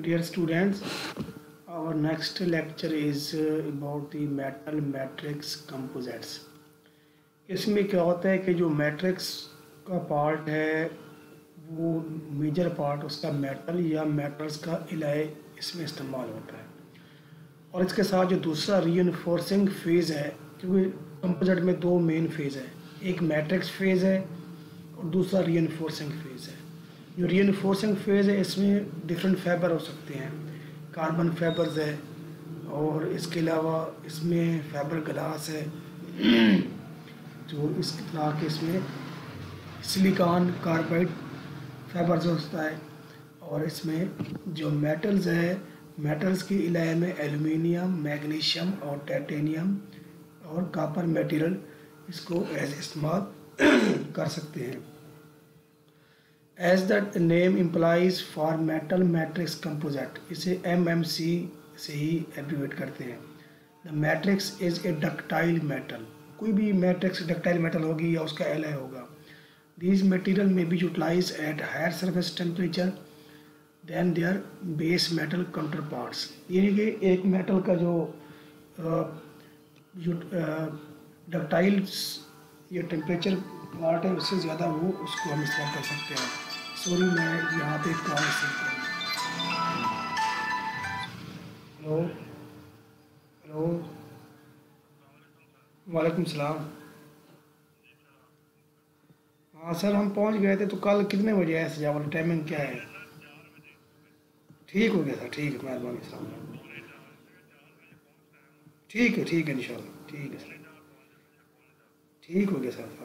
Dear students, our next lecture is about the metal matrix composites. इसमें क्या होता है कि जो मैट्रिक्स का पार्ट है वो मेजर पार्ट उसका मेटल या मेटल्स का इलाय इसमें इस्तेमाल होता है, और इसके साथ जो दूसरा रीइंफोर्सिंग फेज़ है, क्योंकि कंपोजिट में दो मेन फेज़ है, एक मैट्रिक्स फेज़ है और दूसरा रीइंफोर्सिंग फेज़ है। जो रीइंफोर्सिंग फेज़ है इसमें डिफरेंट फाइबर हो सकते हैं, कार्बन फाइबर्स है और इसके अलावा इसमें फाइबर ग्लास है जो इस तरह के इसमें सिलिकॉन कार्बाइड फाइबर्स होता है, और इसमें जो मेटल्स है, मेटल्स के इलाके में एल्युमिनियम, मैग्नीशियम और टाइटेनियम और कॉपर मटेरियल इसको एज इस्तेमाल कर सकते हैं। As the name implies for metal matrix composite, इसे MMC से ही एब्रीवेट करते हैं। The matrix is a ductile metal, कोई भी मैट्रिक्स डक्टाइल मेटल होगी या उसका एलॉय होगा। दीज मटेरियल में be utilize at higher surface temperature than their base metal counterparts, यानी कि एक मेटल का जो डक्टाइल्स ये टेम्परेचर पार्ट है उससे ज़्यादा वो उसको हम इस्तेमाल कर सकते हैं। सॉरी, मैं यहाँ पे कॉल रिसीव करूँ। हेलो हेलो, वालेकुम सलाम। हाँ सर, हम पहुँच गए थे, तो कल कितने बजे आए सजावट, टाइमिंग क्या है? ठीक हो गया सर, ठीक है, मेहरबानी सर। ठीक है इंशाल्लाह, ठीक है सर, ठीक हो गया sir.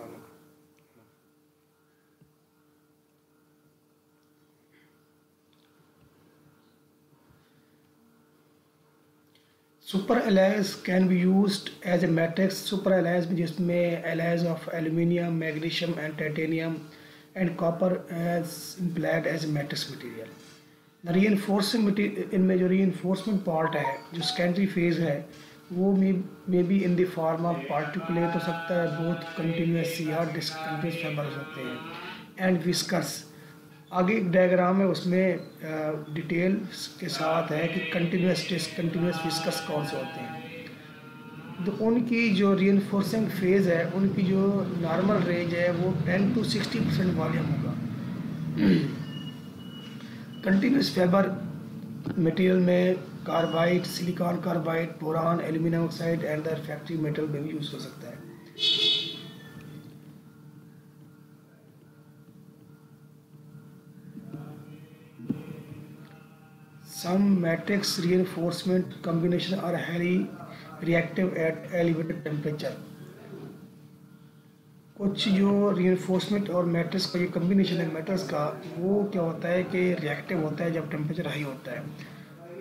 Super alloys can be used as a matrix. Super alloys में जिसमें alloys of aluminium, magnesium and titanium and copper as implied as a matrix material. The reinforcing material, इनमें जो रीइंफोर्समेंट पार्ट है, जो secondary phase है, वो may be in the form of particulate हो सकता है, बोथ कंटिन्यूस या डिसकंटिन्यूस फाइबर हो सकते हैं, एंड विस्कस। आगे एक डायग्राम है, उसमें डिटेल के साथ है कि कंटिन्यूस, डिसकंटिन्यूस, विस्कस कौन से होते हैं। तो उनकी जो रीइंफोर्सिंग फेज़ है, उनकी जो नॉर्मल रेंज है वो 10 to 60% वॉल्यूम होगा। कंटिन्यूस फाइबर मटेरियल में carbide, silicon carbide, boron, aluminium oxide and the refractive metal में भी यूज़ हो सकता है। Some matrix reinforcement combination are highly reactive at elevated temperature। कुछ जो reinforcement और मैट्रिक्स का ये कम्बिनेशन है मेटल्स का, वो क्या होता है कि रिएक्टिव होता है जब टेम्परेचर हाई होता है,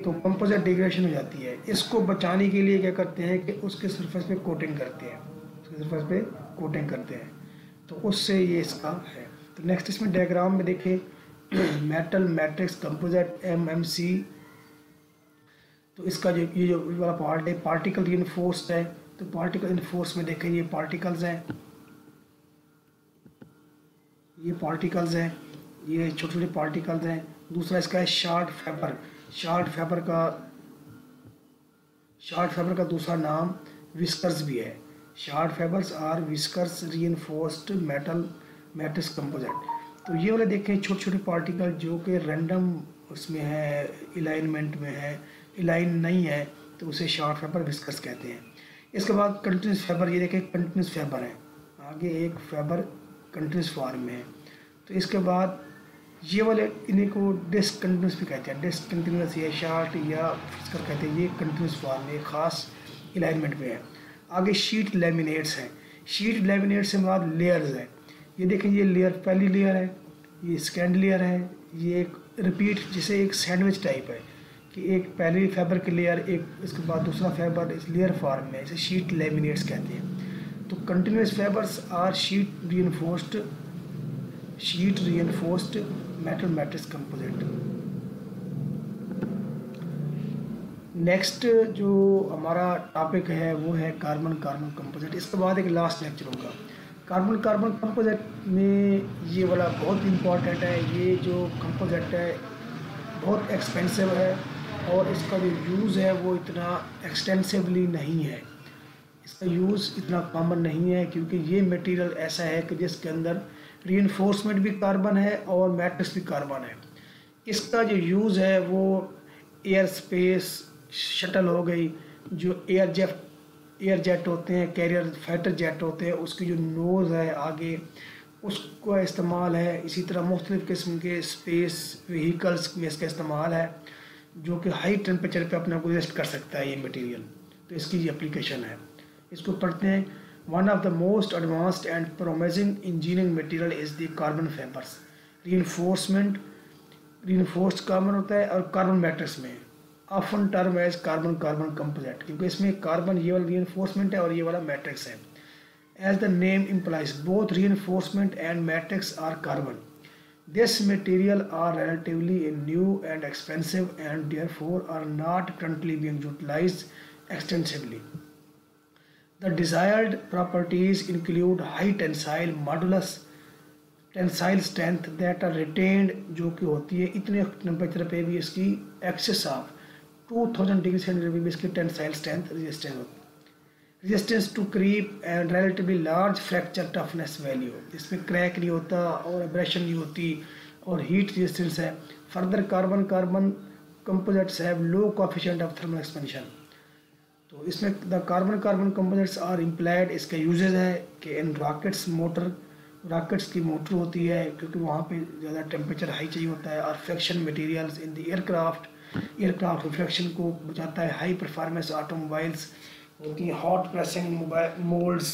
तो कंपोजिट डिग्रेडेशन हो जाती है। इसको बचाने के लिए क्या करते हैं कि उसके सरफेस पे कोटिंग करते हैं, उसके सरफेस पे कोटिंग करते हैं, तो उससे ये इसका है। तो नेक्स्ट इसमें डायग्राम में देखिए, मेटल मैट्रिक्स कंपोजिट MMC। तो इसका जो ये जो वाला पार्ट है पार्टिकल रीइंफोर्स्ड है, तो पार्टिकल इन्फोर्स में देखें ये पार्टिकल्स हैं, ये पार्टिकल्स हैं, ये छोटे छोटे पार्टिकल्स हैं। दूसरा इसका है शॉर्ट फाइबर। शॉर्ट फाइबर का दूसरा नाम विस्कर्स भी है। Short fibres or whiskers reinforced metal matrix composite. तो ये वाले देखें छोटे छोटे पार्टिकल जो कि रैंडम उसमें है, अलाइनमेंट में है, अलाइन नहीं है, तो उसे शॉर्ट फाइबर विस्कर्स कहते हैं। इसके बाद कंटिन्यूस फाइबर, ये देखें कंटिन्यूस फाइबर है, आगे एक फाइबर कंटिन्यूस फॉर्म में है। तो इसके बाद ये वाले इन्हीं को डिसकंटिन्यूस भी कहते हैं, डिसकंटिन्यूस या शॉर्ट या विस्कर कहते हैं। ये कंटिन्यूस फॉर्म में ख़ास अलाइनमेंट में है। आगे शीट लैमिनेट्स हैं। शीट लैमिनेट्स से बाद लेयर्स हैं। ये देखें, ये लेयर पहली लेयर है, ये सेकेंड लेयर है, ये एक रिपीट जिसे एक सैंडविच टाइप है कि एक पहली फाइबर की लेयर, एक इसके बाद दूसरा फाइबर, इस लेयर फॉर्म में, इसे शीट लैमिनेट्स कहते हैं। तो continuous fibres R sheet reinforced metal matrix composite. Next जो हमारा टॉपिक है वो है कार्बन कंपोजिट। इसके बाद एक लास्ट लेक्चर होगा। कार्बन कंपोजिट में ये वाला बहुत इम्पॉर्टेंट है। ये जो कंपोजिट है बहुत एक्सपेंसिव है और इसका जो यूज़ है वो इतना एक्सटेंसिवली नहीं है। इसका यूज़ इतना कॉमन नहीं है क्योंकि ये मटेरियल ऐसा है कि जिसके अंदर रीइंफोर्समेंट भी कार्बन है और मैट्रिक्स भी कार्बन है। इसका जो यूज़ है वो एयर स्पेस शटल हो गई, जो एयर जेट होते हैं, कैरियर फाइटर जेट होते हैं, उसकी जो नोज़ है आगे उसका इस्तेमाल है। इसी तरह मुख्तलिफ़ किस्म के स्पेस व्हीकल्स में इसका इस्तेमाल है, जो कि हाई टेम्परेचर पे अपने को रेस्ट कर सकता है ये मटेरियल। तो इसकी ये एप्लीकेशन है। इसको पढ़ते हैं। One of the most advanced and promising engineering material is the carbon fibres. Reinforced carbon होता है और कार्बन मैट्रिक्स में often term as carbon carbon composite, क्योंकि इसमें कार्बन ये वाला रीइंफोर्समेंट है और ये वाला मैट्रिक्स है। As the name implies both reinforcement and matrix are carbon. This material are relatively new and expensive and therefore are not currently being utilized extensively. The desired properties include high tensile modulus, tensile strength that are retained, जो कि होती है इतने temperature पे भी इसकी access of 2000 degree centigrade पे भी इसकी tensile strength resistance to creep and relatively large fracture toughness value, इसमें क्रैक नहीं होता और एब्रेशन नहीं होती और हीट रेजिस्टेंस है। Further carbon carbon composites have low coefficient of thermal expansion. तो इसमें the carbon carbon composites are implied, इसका यूजेज है कि इन रॉकेट्स की मोटर होती है क्योंकि वहाँ पे ज़्यादा टेम्परेचर हाई चाहिए होता है, और friction materials in the aircraft friction को बचाता है। हाई परफॉर्मेंस ऑटोमोबाइल्स होती हैं, hot pressing moulds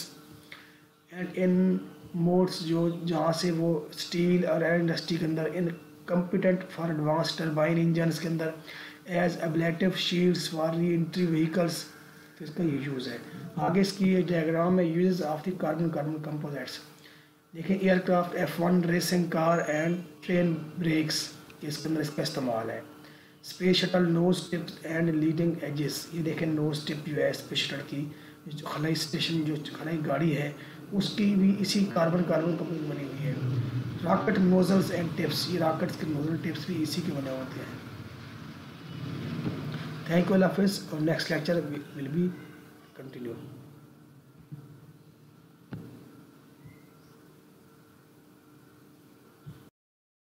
and in modes जो जहाँ से वो स्टील और एयर इंडस्ट्री के अंदर in competent for advance turbine engines के अंदर as ablative shields for reentry vehicles. तो इसका ये यूज़ है। आगे इसकी ये डायग्राम है use of the carbon carbon composites. देखिए aircraft F1 racing car and train brakes, इसके अंदर इसका इस्तेमाल है। Space shuttle nose tips and leading edges, ये देखें नोज टिप जो है स्पेस शटल की, जो खलाई स्टेशन जो खलाई गाड़ी है उसकी भी इसी कार्बन कार्बन कंपोजिट बनी हुई है। रॉकेट नोजल्स एंड टिप्स, ये रॉकेट्स के नोजल टिप्स भी इसी के बने होते हैं। थैंक यू, अल्लाह हाफिज़, और next lecture will be continue.